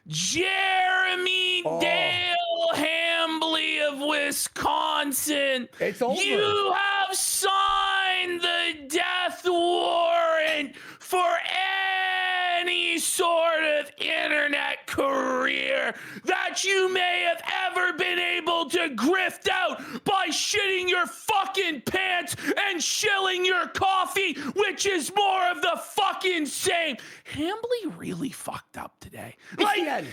Jeremy Dale Hambly of Wisconsin. It's over. You have signed the death warrant for any sort of internet career that you may have ever been able to grift out by shitting your fucking pants and shilling your coffee, which is more of the fucking same. Hambly really fucked up today.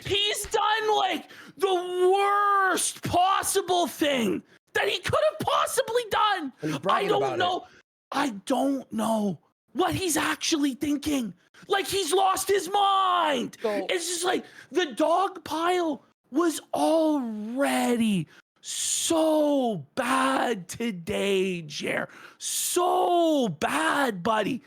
He's done like the worst possible thing that he could have possibly done. I don't know what he's actually thinking. Like, he's lost his mind. It's just like the dog pile was already so bad today, Jer. So bad, buddy.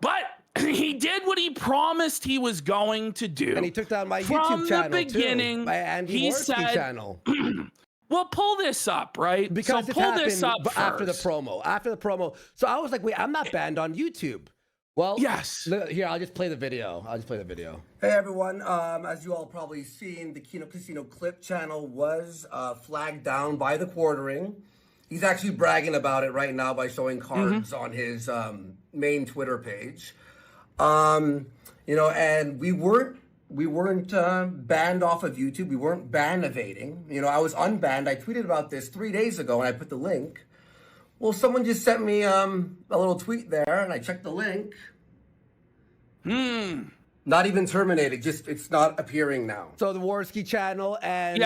But he did what he promised he was going to do. And he took down my YouTube channel, from the beginning, my Andy Warski channel. Well, pull this up, right? Because so pull this up after the promo. So I was like, wait, I'm not banned on YouTube. Well, yes. Here, I'll just play the video. Hey everyone, as you all probably seen, the Kino Casino Clip channel was flagged down by the quartering. He's actually bragging about it right now by showing cards on his main Twitter page. You know, and we weren't banned off of YouTube. We weren't ban-evading. You know, I was unbanned. I tweeted about this 3 days ago, and I put the link. Well, someone just sent me a little tweet there, and I checked the link. Not even terminated. Just it's not appearing now. So the Warski channel and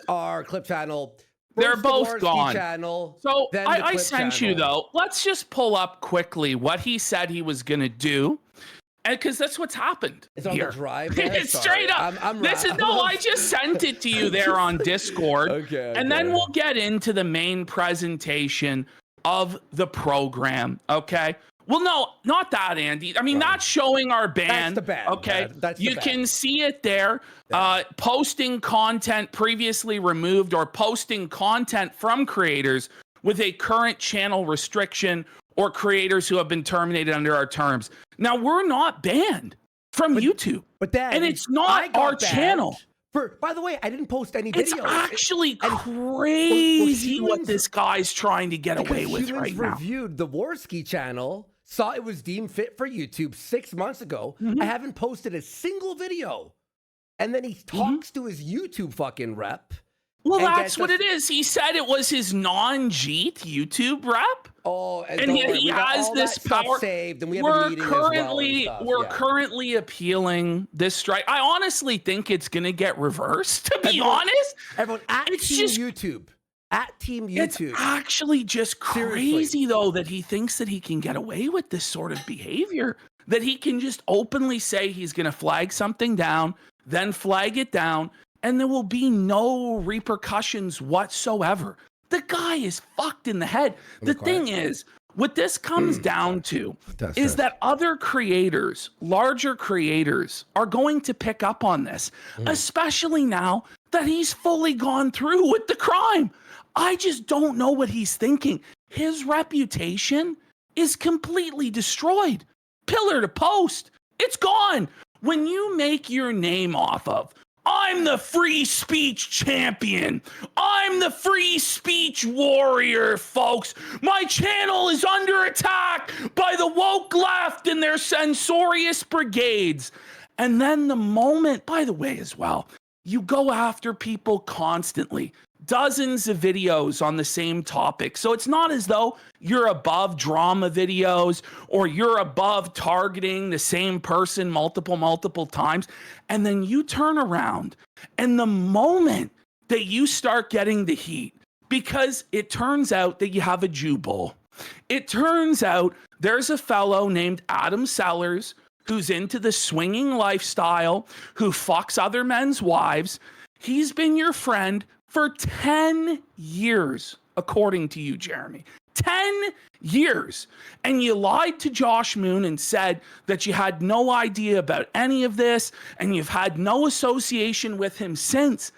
our Clip channel, they're both Warski gone. Channel, so I sent channel. you though. Let's just pull up quickly what he said he was gonna do. Because that's what's happened. It's on the drive. It's straight up. I just sent it to you there on Discord. Okay. And then we'll get into the main presentation of the program. Okay. Well, no, not that, Andy. I mean, not showing our band. That's the band. Okay. You can see it there. Posting content previously removed or posting content from creators with a current channel restriction or creators who have been terminated under our terms. Now, we're not banned from YouTube. And it's not our channel. By the way, I didn't post any videos. It's actually crazy what this guy's trying to get away with right now. Reviewed the Warski channel, saw it was deemed fit for YouTube 6 months ago. I haven't posted a single video. And then he talks to his YouTube fucking rep. Well, that's what it is. He said it was his non-Jeet YouTube rep. Oh, and he has this power. Saved, and we have a meeting we're currently appealing this strike. I honestly think it's going to get reversed, to be honest. Everyone, YouTube. At Team YouTube. It's actually just crazy, though, that he thinks that he can get away with this sort of behavior. That he can just openly say he's going to flag something down, then flag it down, and there will be no repercussions whatsoever. The guy is fucked in the head. The thing is, what this comes down to is that other creators, larger creators, are going to pick up on this, especially now that he's fully gone through with the crime. I just don't know what he's thinking. His reputation is completely destroyed. Pillar to post. It's gone. When you make your name off of, I'm the free speech champion. I'm the free speech warrior, folks. My channel is under attack by the woke left and their censorious brigades. And then the moment, by the way, as well, you go after people constantly. Dozens of videos on the same topic. So it's not as though you're above drama videos or you're above targeting the same person multiple times. And then you turn around and the moment that you start getting the heat, because it turns out that you have a Jew bull. It turns out there's a fellow named Adam Sellers who's into the swinging lifestyle, who fucks other men's wives. He's been your friend for 10 years, according to you, Jeremy. 10 years. And you lied to Josh Moon and said that you had no idea about any of this and you've had no association with him since.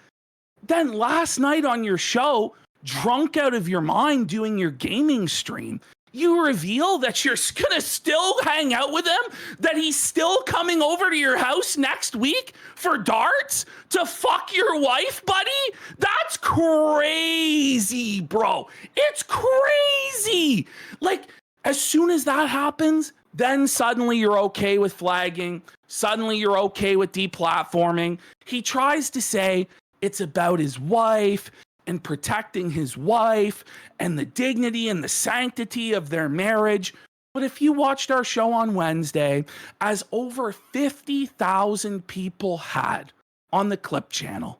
Then last night on your show, drunk out of your mind doing your gaming stream, you reveal that you're gonna still hang out with him, that he's still coming over to your house next week for darts to fuck your wife, buddy? That's crazy, bro. It's crazy. Like, as soon as that happens, then suddenly you're okay with flagging. Suddenly you're okay with deplatforming. He tries to say it's about his wife and protecting his wife and the dignity and the sanctity of their marriage. But if you watched our show on Wednesday, as over 50,000 people had on the Clip channel,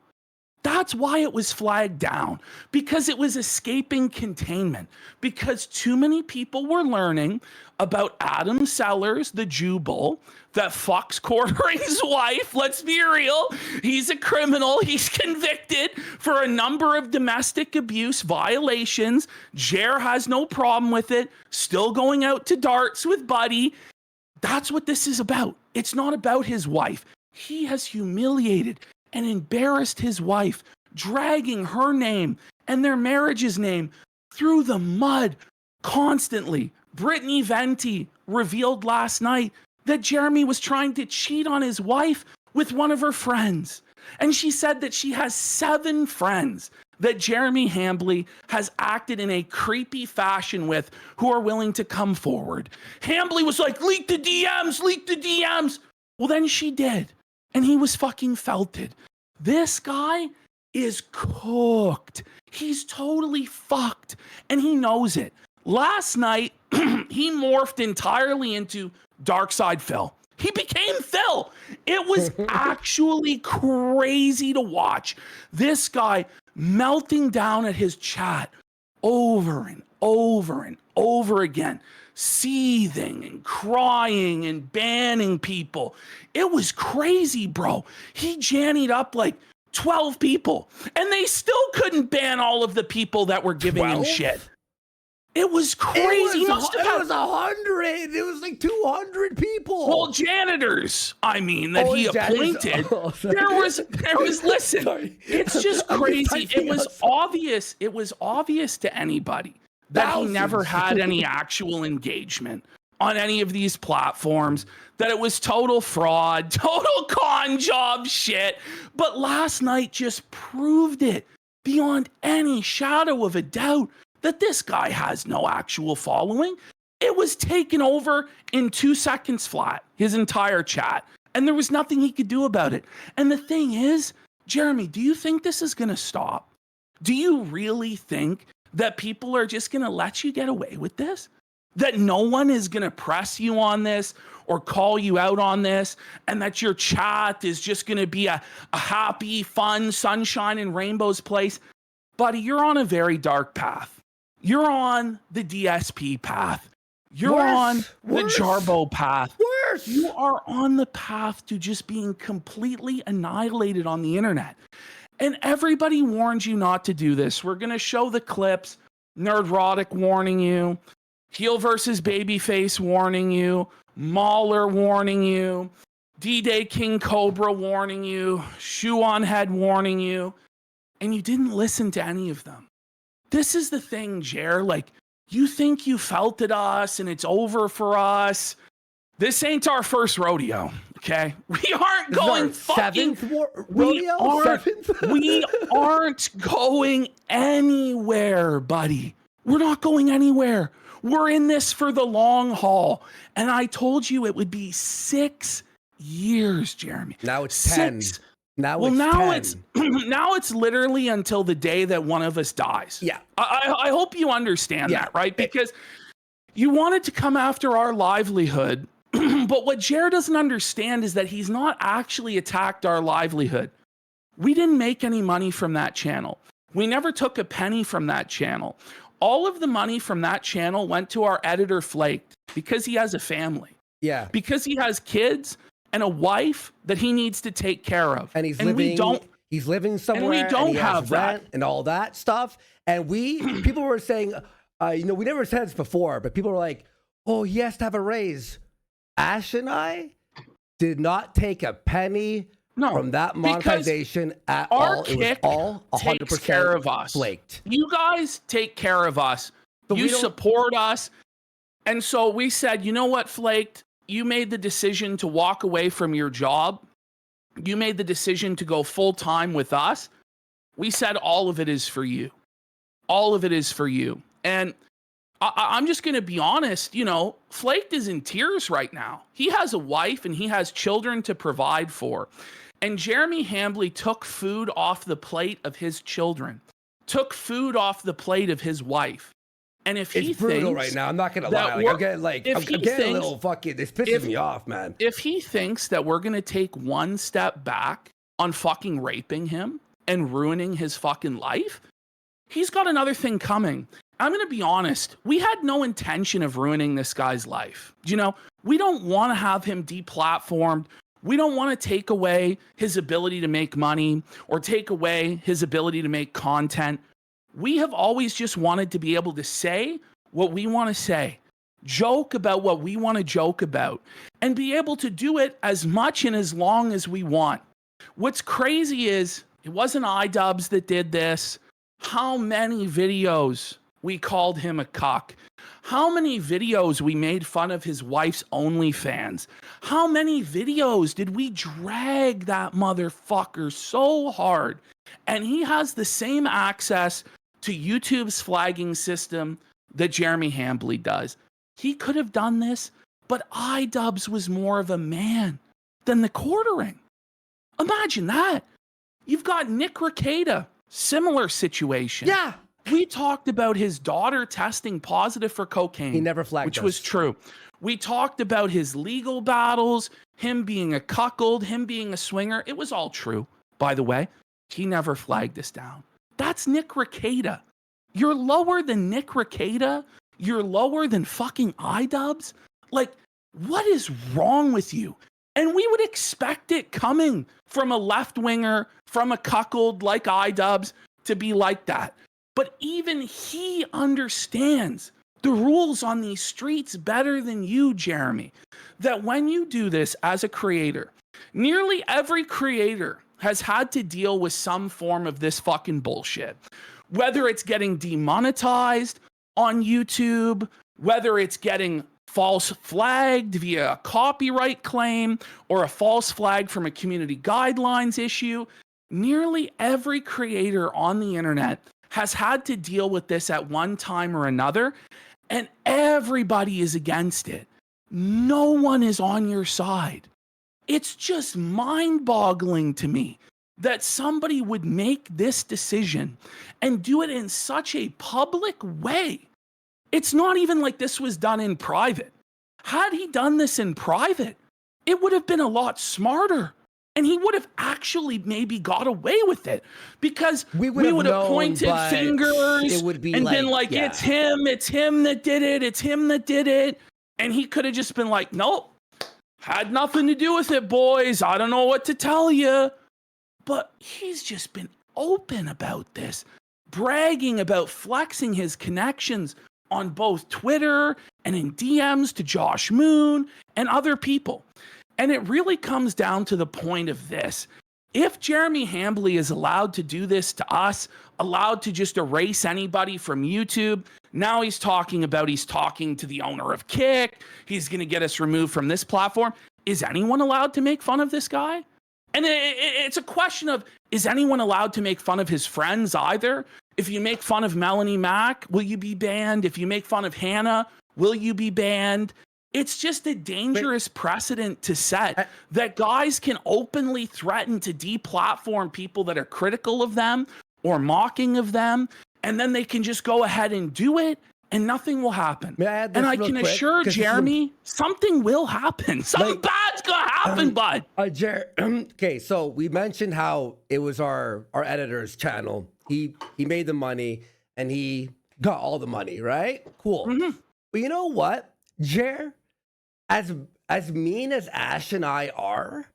that's why it was flagged down, because it was escaping containment, because too many people were learning about Adam Sellers, the Jew bull, that fucks Quartering's wife. Let's be real. He's a criminal. He's convicted for a number of domestic abuse violations. Jer has no problem with it. Still going out to darts with Buddy. That's what this is about. It's not about his wife. He has humiliated and embarrassed his wife, dragging her name and their marriage's name through the mud constantly. Brittany Venti revealed last night that Jeremy was trying to cheat on his wife with one of her friends. And she said that she has 7 friends that Jeremy Hambley has acted in a creepy fashion with who are willing to come forward. Hambley was like, leak the DMs, leak the DMs. Well, then she did. And he was fucking felted. This guy is cooked. He's totally fucked. And he knows it. Last night, he morphed entirely into Darkside Phil. He became Phil. It was actually crazy to watch. This guy melting down at his chat over and over and over again, seething and crying and banning people. It was crazy, bro. He jannied up like 12 people, and they still couldn't ban all of the people that were giving him shit. It was crazy. It was 100. It was like 200 people. Well, janitors, I mean, that he appointed. There was, listen, Sorry. it's just crazy. It was obvious to anybody that he never had any actual engagement on any of these platforms, that it was total fraud, total con job shit. But last night just proved it beyond any shadow of a doubt that this guy has no actual following. It was taken over in 2 seconds flat, his entire chat, and there was nothing he could do about it. And the thing is, Jeremy, do you think this is going to stop? Do you really think that people are just going to let you get away with this? That no one is going to press you on this or call you out on this, and that your chat is just going to be a happy, fun, sunshine and rainbows place? Buddy, you're on a very dark path. You're on the DSP path. You're on the Jarbo path. You are on the path to just being completely annihilated on the internet. And everybody warned you not to do this. We're going to show the clips. Nerdrotic warning you. Heel versus Babyface warning you. Mauler warning you. D-Day King Cobra warning you. Shoe on Head warning you. And you didn't listen to any of them. This is the thing, Jer. Like, you think you felted us and it's over for us. This ain't our first rodeo, okay? We aren't going fucking... We aren't going anywhere, buddy. We're not going anywhere. We're in this for the long haul. And I told you it would be 6 years, Jeremy. Now it's 10. Now it's literally until the day that one of us dies. Yeah. I hope you understand that, right? Because you wanted to come after our livelihood, but what Jared doesn't understand is that he's not actually attacked our livelihood. We didn't make any money from that channel. We never took a penny from that channel. All of the money from that channel went to our editor Flaked because he has a family. Yeah. Because he has kids and a wife that he needs to take care of. And he's living somewhere, and we don't have rent that and all that stuff. And people were saying, we never said this before, but people were like, oh, he has to have a raise. Ash and I did not take a penny from that monetization at all. It was all 100% care of us. Flaked. You guys take care of us. You support us. And so we said, you know what, Flaked? You made the decision to walk away from your job. You made the decision to go full time with us. We said all of it is for you. All of it is for you. And I'm just going to be honest, you know, Flaked is in tears right now. He has a wife and he has children to provide for. And Jeremy Hambly took food off the plate of his children, took food off the plate of his wife. And if it's he brutal thinks right now, I'm not gonna lie. Like, I'm getting a little fucking. It's pissing me off, man. If he thinks that we're gonna take one step back on fucking raping him and ruining his fucking life, he's got another thing coming. I'm gonna be honest. We had no intention of ruining this guy's life. You know, we don't want to have him deplatformed. We don't want to take away his ability to make money or take away his ability to make content. We have always just wanted to be able to say what we want to say, joke about what we want to joke about, and be able to do it as much and as long as we want. What's crazy is it wasn't iDubbbz that did this. How many videos we called him a cuck? How many videos we made fun of his wife's OnlyFans? How many videos did we drag that motherfucker so hard? And he has the same access to YouTube's flagging system that Jeremy Hambly does. He could have done this, but iDubbbz was more of a man than the quartering. Imagine that. You've got Nick Rekieta, similar situation. Yeah. We talked about his daughter testing positive for cocaine. He never flagged which us. was true. We talked about his legal battles, him being a cuckold, him being a swinger. It was all true, by the way. He never flagged us down. That's Nick Rekieta. You're lower than Nick Rekieta. You're lower than fucking iDubbbz. Like, what is wrong with you? And we would expect it coming from a left winger, from a cuckold like iDubbbz to be like that. But even he understands the rules on these streets better than you, Jeremy. That when you do this as a creator, nearly every creator has had to deal with some form of this fucking bullshit. Whether it's getting demonetized on YouTube, whether it's getting false flagged via a copyright claim or a false flag from a community guidelines issue, nearly every creator on the internet has had to deal with this at one time or another, and everybody is against it. No one is on your side. It's just mind-boggling to me that somebody would make this decision and do it in such a public way. It's not even like this was done in private. Had he done this in private, it would have been a lot smarter. And he would have actually maybe got away with it because we would have pointed fingers and been like, yeah. it's him that did it, it's him that did it. And he could have just been like, nope, had nothing to do with it, boys. I don't know what to tell you. But he's just been open about this, bragging about flexing his connections on both Twitter and in DMs to Josh Moon and other people. And it really comes down to the point of this. If Jeremy Hambly is allowed to do this to us, allowed to just erase anybody from YouTube, now he's talking to the owner of Kick. He's going to get us removed from this platform. Is anyone allowed to make fun of this guy? And it's a question of, is anyone allowed to make fun of his friends either? If you make fun of Melanie Mack, will you be banned? If you make fun of Hannah, will you be banned? It's just a dangerous precedent to set that guys can openly threaten to deplatform people that are critical of them or mocking of them, and then they can just go ahead and do it and nothing will happen. And I can assure Jeremy, something will happen. Something bad's gonna happen, bud. Okay, so we mentioned how it was our editor's channel. He made the money and he got all the money, right? Cool. Mm-hmm. But you know what, Jer? As mean as Ash and I are,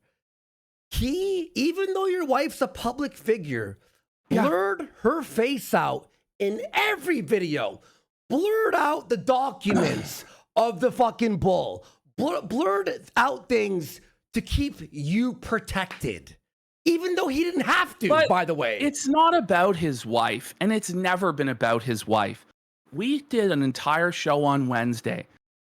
even though your wife's a public figure, blurred her face out in every video, blurred out the documents of the fucking bull, blurred out things to keep you protected, even though he didn't have to, by the way. It's not about his wife, and it's never been about his wife. We did an entire show on Wednesday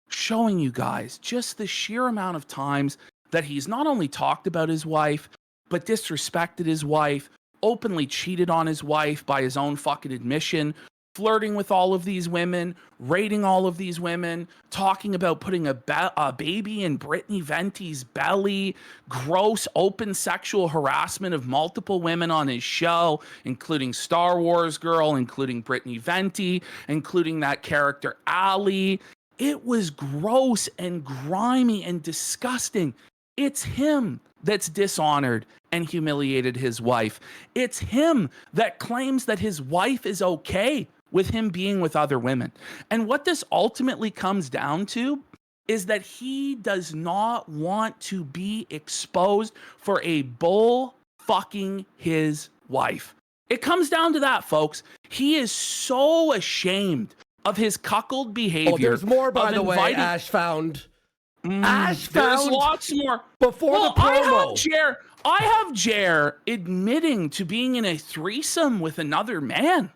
showing you guys just the sheer amount of times that he's not only talked about his wife, but disrespected his wife, openly cheated on his wife by his own fucking admission, flirting with all of these women, rating all of these women, talking about putting a baby in Brittany Venti's belly, gross open sexual harassment of multiple women on his show, including Star Wars Girl, including Brittany Venti, including that character Allie. It was gross and grimy and disgusting. It's him that's dishonored and humiliated his wife. It's him that claims that his wife is okay with him being with other women. And what this ultimately comes down to is that he does not want to be exposed for a bull fucking his wife. It comes down to that, folks. He is so ashamed of his cuckold behavior. Oh, there's more, by the way, Ash found. Ash found. There's lots more. Before the promo. I have Jer admitting to being in a threesome with another man.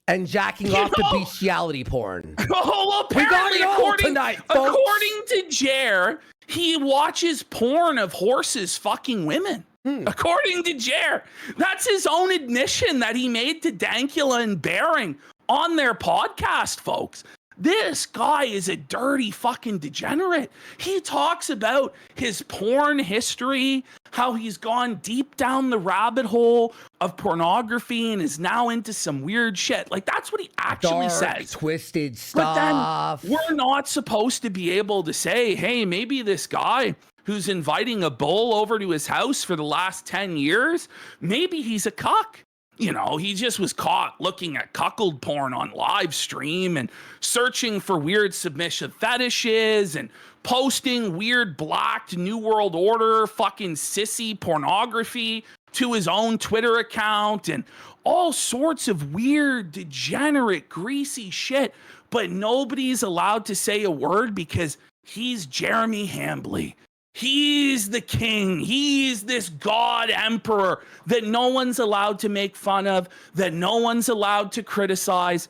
And jacking off to bestiality porn. Oh, apparently, according to Jer, he watches porn of horses fucking women. According to Jer, that's his own admission that he made to Dankula and Bering on their podcast, folks. This guy is a dirty fucking degenerate. He talks about his porn history, how he's gone deep down the rabbit hole of pornography and is now into some weird shit. Like, that's what he actually says. Twisted stuff. But then we're not supposed to be able to say, hey, maybe this guy who's inviting a bull over to his house for the last 10 years, maybe he's a cuck. You know, he just was caught looking at cuckold porn on live stream and searching for weird submissive fetishes and posting weird blacked New World Order fucking sissy pornography to his own Twitter account and all sorts of weird, degenerate, greasy shit. But nobody's allowed to say a word because he's Jeremy Hambley. He's the king. He's this god emperor that no one's allowed to make fun of, that no one's allowed to criticize.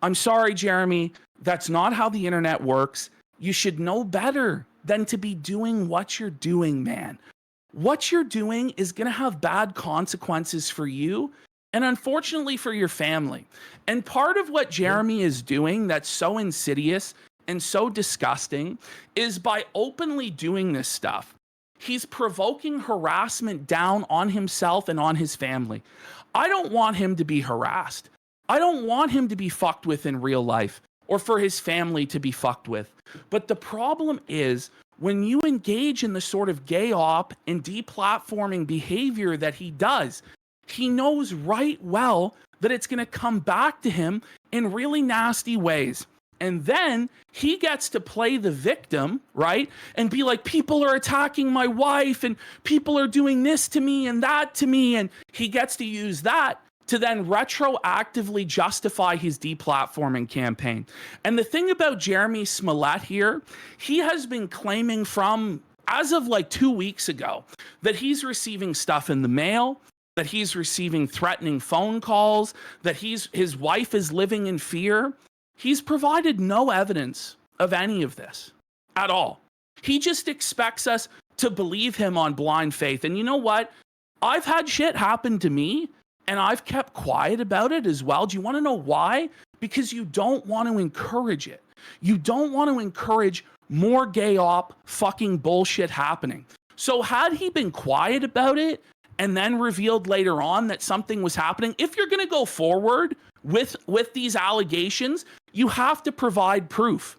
I'm sorry, Jeremy. That's not how the internet works. You should know better than to be doing what you're doing, man. What you're doing is going to have bad consequences for you and unfortunately for your family. And part of what Jeremy is doing that's so insidious and so disgusting is by openly doing this stuff, he's provoking harassment down on himself and on his family. I don't want him to be harassed. I don't want him to be fucked with in real life or for his family to be fucked with. But the problem is when you engage in the sort of gay op and deplatforming behavior that he does, he knows right well that it's going to come back to him in really nasty ways. And then he gets to play the victim, right? And be like, people are attacking my wife and people are doing this to me and that to me. And he gets to use that to then retroactively justify his deplatforming campaign. And the thing about Jeremy Smollett here, he has been claiming from, as of like 2 weeks ago, that he's receiving stuff in the mail, that he's receiving threatening phone calls, that his wife is living in fear. He's provided no evidence of any of this at all. He just expects us to believe him on blind faith. And you know what? I've had shit happen to me and I've kept quiet about it as well. Do you want to know why? Because you don't want to encourage it. You don't want to encourage more gay op fucking bullshit happening. So had he been quiet about it and then revealed later on that something was happening, if you're going to go forward with these allegations, you have to provide proof.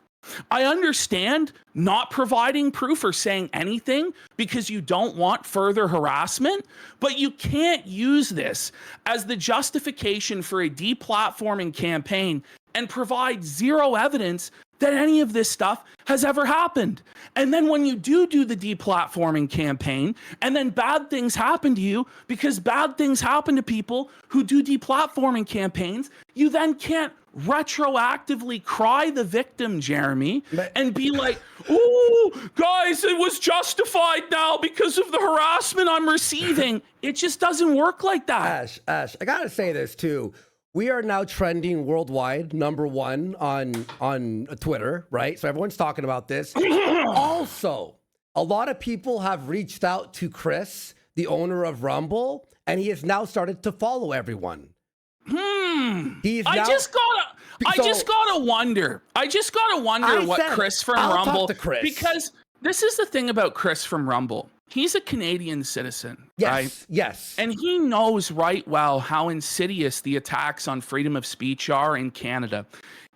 I understand not providing proof or saying anything because you don't want further harassment, but you can't use this as the justification for a deplatforming campaign and provide zero evidence that any of this stuff has ever happened. And then when you do the deplatforming campaign and then bad things happen to you because bad things happen to people who do deplatforming campaigns, you then can't retroactively cry the victim, Jeremy, and be like, oh, guys, it was justified now because of the harassment I'm receiving. It just doesn't work like that. Ash, I gotta say this too. we are now trending worldwide, #1 on Twitter, right? So everyone's talking about this. Also, a lot of people have reached out to Chris, the owner of Rumble, and he has now started to follow everyone. I just gotta wonder what Chris from Rumble, because this is the thing about Chris from Rumble. He's a Canadian citizen, right? Yes. And he knows right well how insidious the attacks on freedom of speech are in Canada.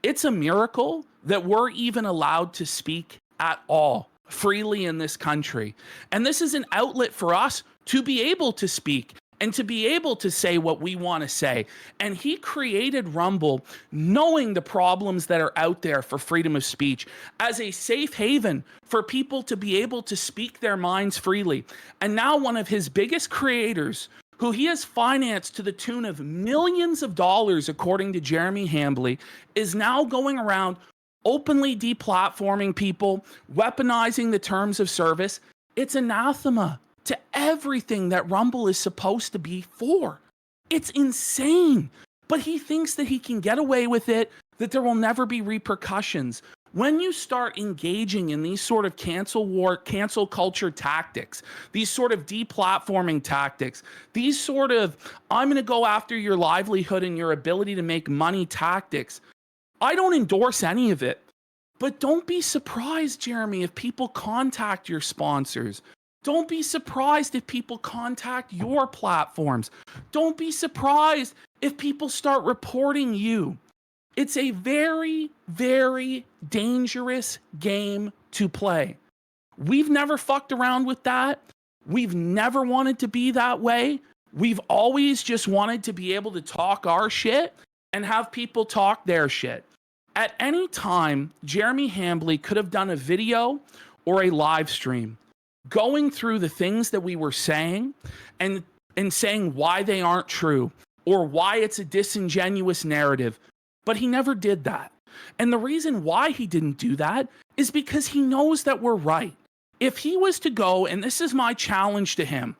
It's a miracle that we're even allowed to speak at all freely in this country. And this is an outlet for us to be able to speak and to be able to say what we want to say. And he created Rumble knowing the problems that are out there for freedom of speech as a safe haven for people to be able to speak their minds freely. And now one of his biggest creators, who he has financed to the tune of millions of dollars, according to Jeremy Hambley, is now going around openly deplatforming people, weaponizing the terms of service. It's anathema to everything that Rumble is supposed to be for. It's insane. But he thinks that he can get away with it, that there will never be repercussions. When you start engaging in these sort of cancel culture tactics, these sort of deplatforming tactics, these sort of, I'm going to go after your livelihood and your ability to make money tactics, I don't endorse any of it. But don't be surprised, Jeremy, if people contact your sponsors. Don't be surprised if people contact your platforms. Don't be surprised if people start reporting you. It's a very, very dangerous game to play. We've never fucked around with that. We've never wanted to be that way. We've always just wanted to be able to talk our shit and have people talk their shit. At any time, Jeremy Hambley could have done a video or a live stream going through the things that we were saying and saying why they aren't true or why it's a disingenuous narrative. But he never did that. And the reason why he didn't do that is because he knows that we're right. If he was to go, and this is my challenge to him,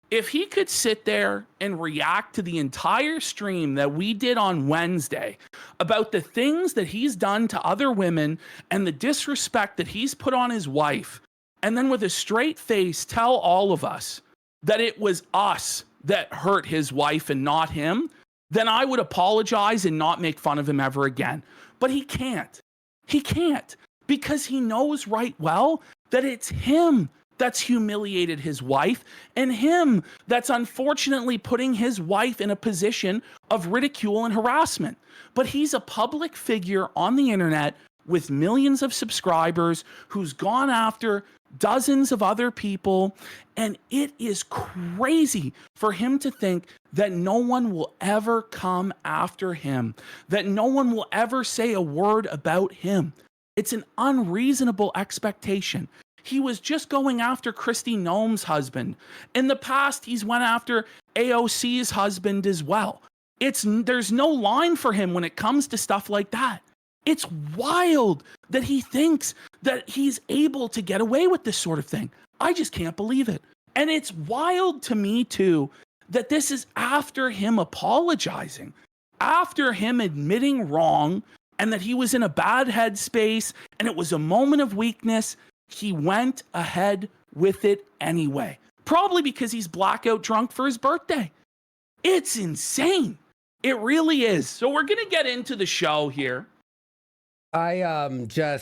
if he could sit there and react to the entire stream that we did on Wednesday about the things that he's done to other women and the disrespect that he's put on his wife, and then with a straight face tell all of us that it was us that hurt his wife and not him, then I would apologize and not make fun of him ever again. But he can't. He can't, because he knows right well that it's him that's humiliated his wife and him that's unfortunately putting his wife in a position of ridicule and harassment. But he's a public figure on the internet with millions of subscribers who's gone after dozens of other people, and it is crazy for him to think that no one will ever come after him, that no one will ever say a word about him. It's an unreasonable expectation. He was just going after Kristi Noem's husband. In the past, he's went after AOC's husband as well. There's no line for him when it comes to stuff like that. It's wild that he thinks that he's able to get away with this sort of thing. I just can't believe it. And it's wild to me, too, that this is after him apologizing, after him admitting wrong and that he was in a bad headspace and it was a moment of weakness. He went ahead with it anyway, probably because he's blackout drunk for his birthday. It's insane. It really is. So we're going to get into the show here. I just